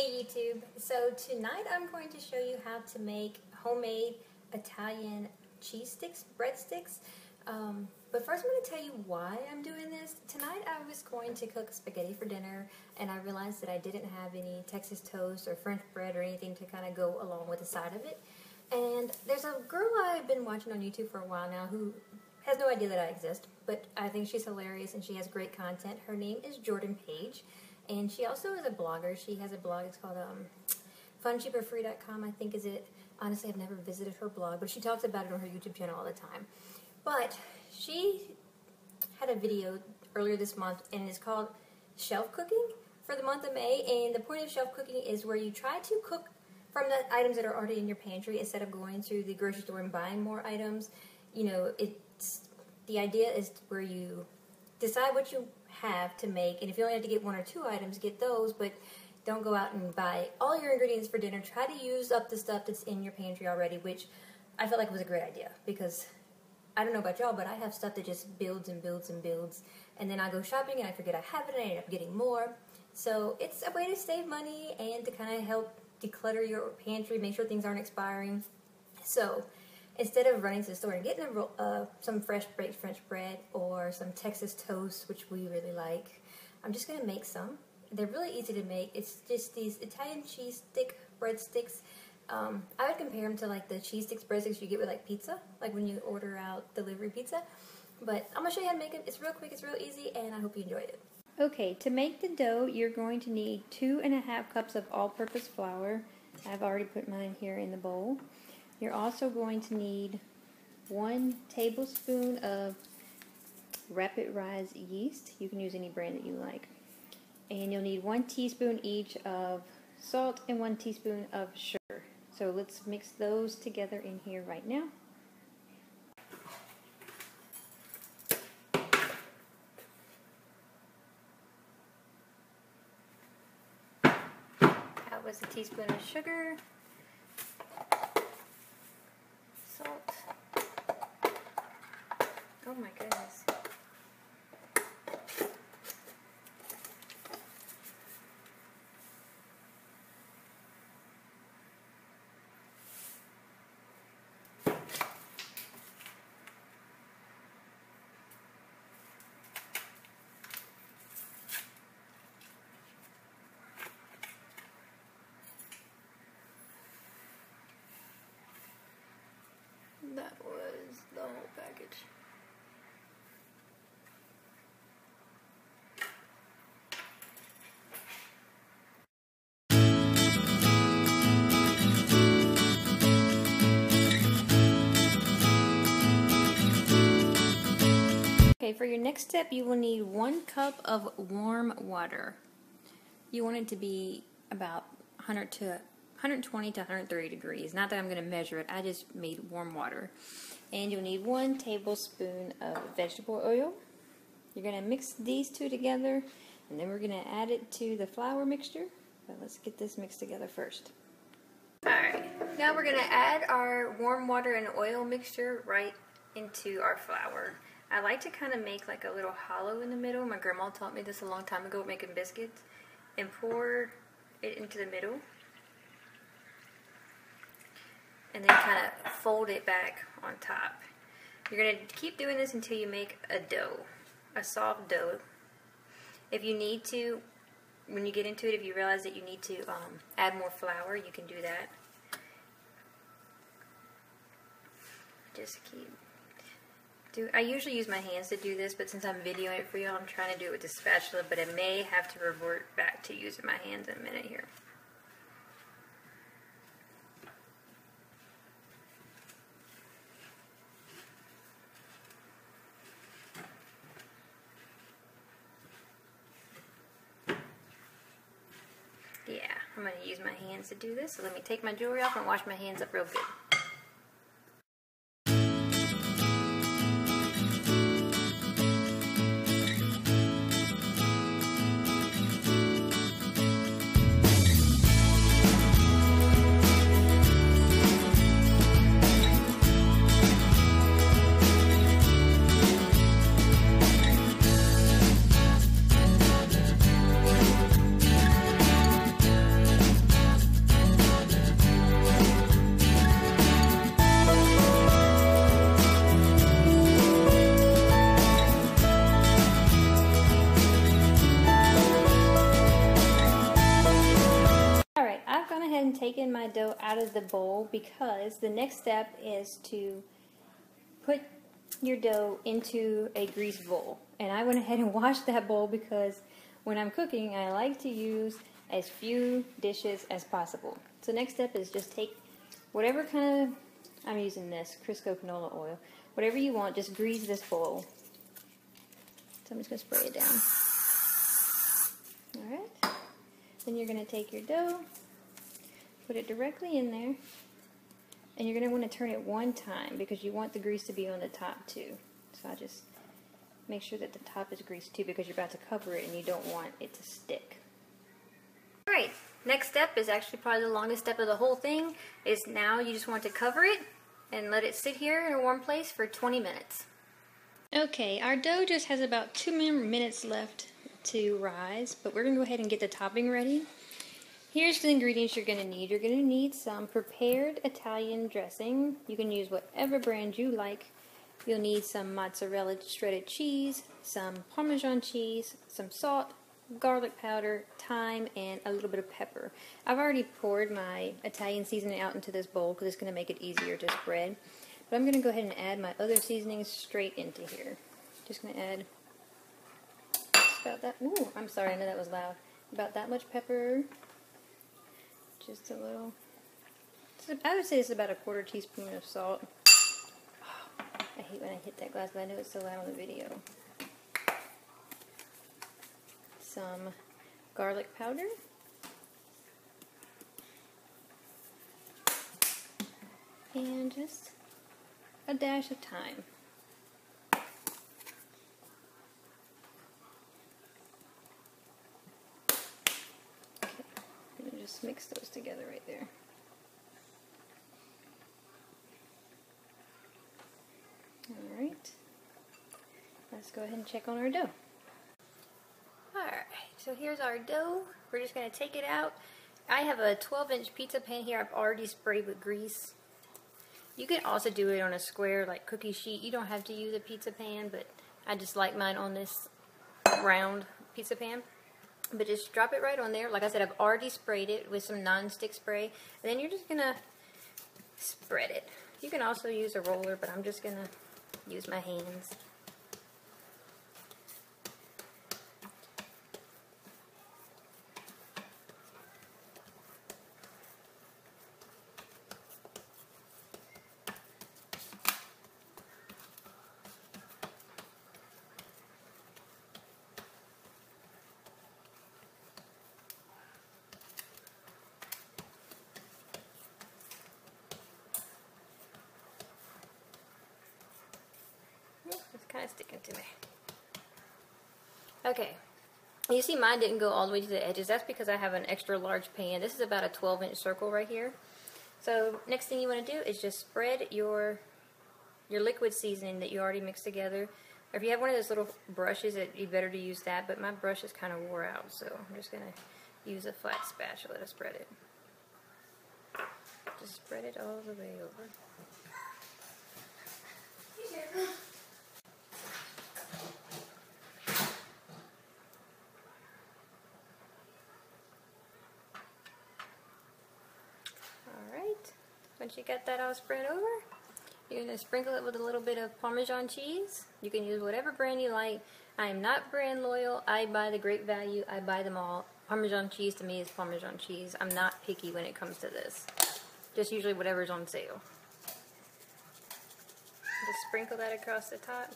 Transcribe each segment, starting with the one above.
Hey YouTube, so tonight I'm going to show you how to make homemade Italian cheese sticks, breadsticks. But first I'm going to tell you why I'm doing this. Tonight I was going to cook spaghetti for dinner and I realized that I didn't have any Texas toast or French bread or anything to kind of go along with the side of it. And there's a girl I've been watching on YouTube for a while now who has no idea that I exist, but I think she's hilarious and she has great content. Her name is Jordan Page. And she also is a blogger. She has a blog. It's called funcheaperfree.com, I think is it. Honestly, I've never visited her blog, but she talks about it on her YouTube channel all the time. But she had a video earlier this month, and it's called Shelf Cooking for the month of May. And the point of shelf cooking is where you try to cook from the items that are already in your pantry instead of going to the grocery store and buying more items. You know, the idea is where you decide what you have to make, and if you only have to get one or two items, get those, but don't go out and buy all your ingredients for dinner. Try to use up the stuff that's in your pantry already, which I felt like was a great idea, because I don't know about y'all, but I have stuff that just builds and builds and builds, and then I go shopping and I forget I have it and I end up getting more. So it's a way to save money and to kind of help declutter your pantry, make sure things aren't expiring. So instead of running to the store and getting some fresh baked French bread or some Texas toast, which we really like, I'm just going to make some. They're really easy to make. It's just these Italian cheese stick breadsticks. I would compare them to like the cheese sticks breadsticks you get with like pizza, like when you order out delivery pizza. But I'm going to show you how to make it. It's real quick, it's real easy, and I hope you enjoy it. Okay, to make the dough, you're going to need 2½ cups of all-purpose flour. I've already put mine here in the bowl. You're also going to need 1 tablespoon of Rapid Rise Yeast. You can use any brand that you like. And you'll need 1 teaspoon each of salt and 1 teaspoon of sugar. So let's mix those together in here right now. That was a teaspoon of sugar. Salt. Oh my goodness. That was the whole package. Okay, for your next step, you will need 1 cup of warm water. You want it to be about 120 to 130 degrees. Not that I'm going to measure it, I just made warm water. And you'll need 1 tablespoon of vegetable oil. You're going to mix these two together, and then we're going to add it to the flour mixture. But let's get this mixed together first. Alright, now we're going to add our warm water and oil mixture right into our flour. I like to kind of make like a little hollow in the middle. My grandma taught me this a long time ago making biscuits. And pour it into the middle. And then kind of fold it back on top. You're going to keep doing this until you make a dough, a soft dough. If you need to, when you get into it, if you realize that you need to add more flour, you can do that. Just I usually use my hands to do this, but since I'm videoing it for you, I'm trying to do it with the spatula, but I may have to revert back to using my hands in a minute here. Yeah, I'm going to use my hands to do this, so let me take my jewelry off and wash my hands up real good. taken my dough out of the bowl because the next step is to put your dough into a greased bowl. And I went ahead and washed that bowl because when I'm cooking, I like to use as few dishes as possible. So next step is just take whatever kind of, I'm using this Crisco canola oil, whatever you want, just grease this bowl. So I'm just going to spray it down. Alright, then you're going to take your dough, put it directly in there, and you're going to want to turn it one time because you want the grease to be on the top too. So I just make sure that the top is greased too because you're about to cover it and you don't want it to stick. Alright, next step is actually probably the longest step of the whole thing, is now you just want to cover it and let it sit here in a warm place for 20 minutes. Okay, our dough just has about 2 minutes left to rise, but we're going to go ahead and get the topping ready. Here's the ingredients you're going to need. You're going to need some prepared Italian dressing. You can use whatever brand you like. You'll need some mozzarella shredded cheese, some Parmesan cheese, some salt, garlic powder, thyme, and a little bit of pepper. I've already poured my Italian seasoning out into this bowl because it's going to make it easier to spread. But I'm going to go ahead and add my other seasonings straight into here. Just going to add about that. Ooh, I'm sorry, I know that was loud. About that much pepper. Just a little. I would say it's about a 1/4 teaspoon of salt. Oh, I hate when I hit that glass, but I know it's so loud on the video. Some garlic powder. And just a dash of thyme. Just mix those together right there. Alright, let's go ahead and check on our dough. Alright, so here's our dough. We're just going to take it out. I have a 12-inch pizza pan here I've already sprayed with grease. You can also do it on a square like cookie sheet. You don't have to use a pizza pan, but I just like mine on this round pizza pan. But just drop it right on there. Like I said, I've already sprayed it with some non-stick spray. And then you're just going to spread it. You can also use a roller, but I'm just going to use my hands. It's kind of sticking to me. Okay, you see mine didn't go all the way to the edges. That's because I have an extra large pan. This is about a 12-inch circle right here. So next thing you want to do is just spread your liquid seasoning that you already mixed together. Or if you have one of those little brushes, it'd be better to use that, but my brush is kind of wore out, so I'm just going to use a flat spatula to spread it. Just spread it all the way over. Once you get that all spread over, you're going to sprinkle it with a little bit of Parmesan cheese. You can use whatever brand you like. I am not brand loyal. I buy the great value. I buy them all. Parmesan cheese to me is Parmesan cheese. I'm not picky when it comes to this. Just usually whatever's on sale. Just sprinkle that across the top.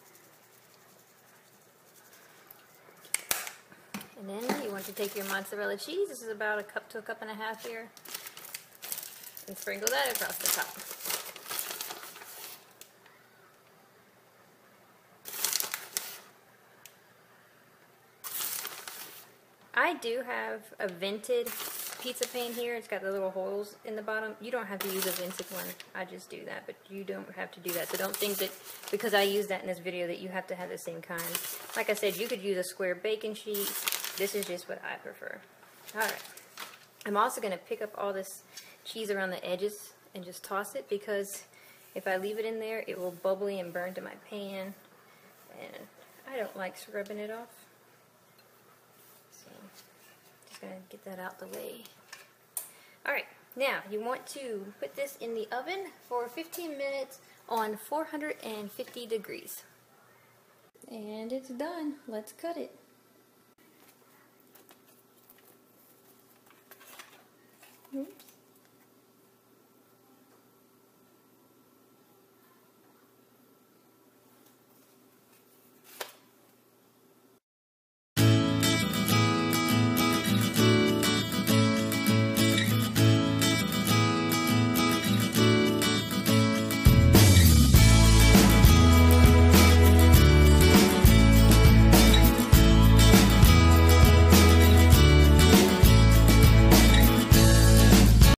And then you want to take your mozzarella cheese. This is about 1 cup to 1.5 cups here. And sprinkle that across the top. I do have a vented pizza pan here. It's got the little holes in the bottom. You don't have to use a vented one. I just do that, but you don't have to do that. So don't think that because I use that in this video that you have to have the same kind. Like I said, you could use a square baking sheet. This is just what I prefer. Alright. I'm also going to pick up all this cheese around the edges and just toss it, because if I leave it in there, it will bubbly and burn to my pan, and I don't like scrubbing it off. So, just gonna get that out the way. Alright, Now, you want to put this in the oven for 15 minutes on 450 degrees. And it's done. Let's cut it.